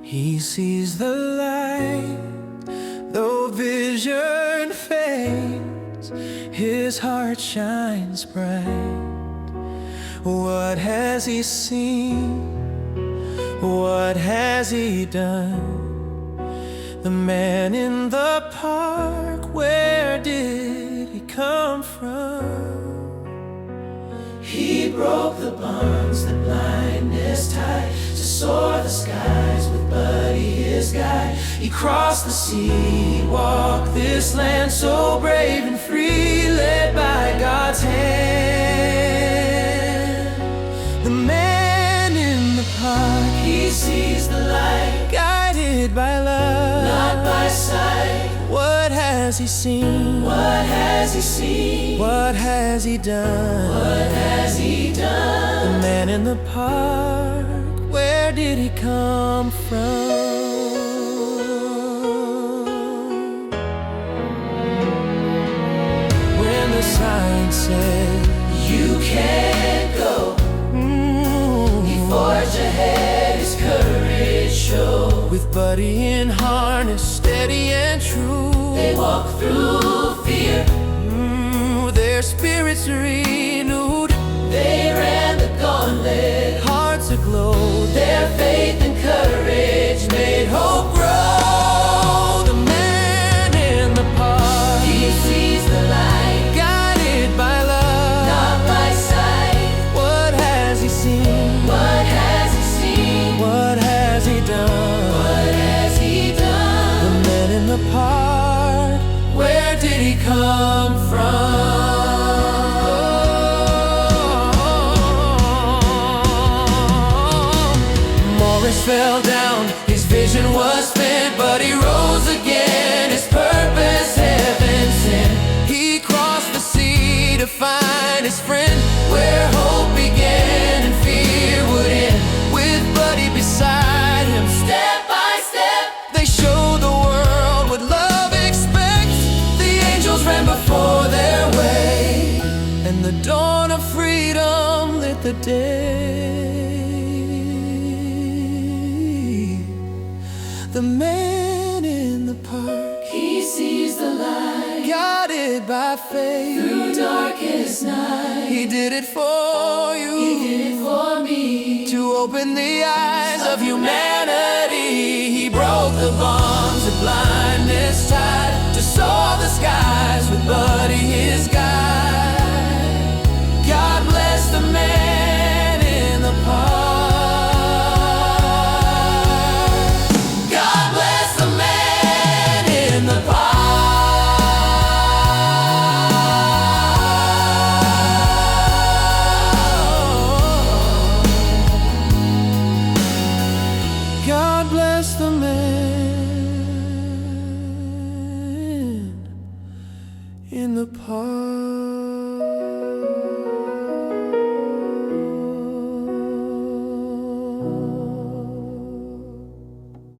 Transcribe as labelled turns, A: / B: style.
A: He sees the light, though vision fades, his heart shines bright. What has he seen? What has he done? The man in the park, where did he come from? He broke the bonds that blindness tied, to soar the skies with Buddy his guide. He crossed the sea, walked this land so brave and free, led by God's hand. The man in the park, he sees the light, guided by love, not by sight. What has he seen? What has he seen? What has he done? What has he done? The man in the park, where did he come from? When the sign said, "You can't go," he forged ahead, his courage showed. With Buddy in harness, steady and true, they walked through fear, their spirits renewed. They ran the gauntlet, hearts aglow. Their faith and courage made hope grow. The man in the park, he sees the light, guided by love, not by sight. What has he seen? What has he seen? What has he done? What has he done? The man in the park, where did he come from? Morris fell down, his vision was spent, but he rose again, his purpose heaven sent. He crossed the sea to find his friend, where hope began and fear would end. With Buddy beside him, step by step, they showed the world what love expects. The angels ran before their way, and the dawn of freedom lit the day. The man in the park, he sees the light, guided by faith through darkest night. He did it for you, he did it for me, to open the eyes of humanity. He broke the bonds of blindness tied, to soar the skies with Buddy his guide. God bless the man in the park. God bless the man in the park.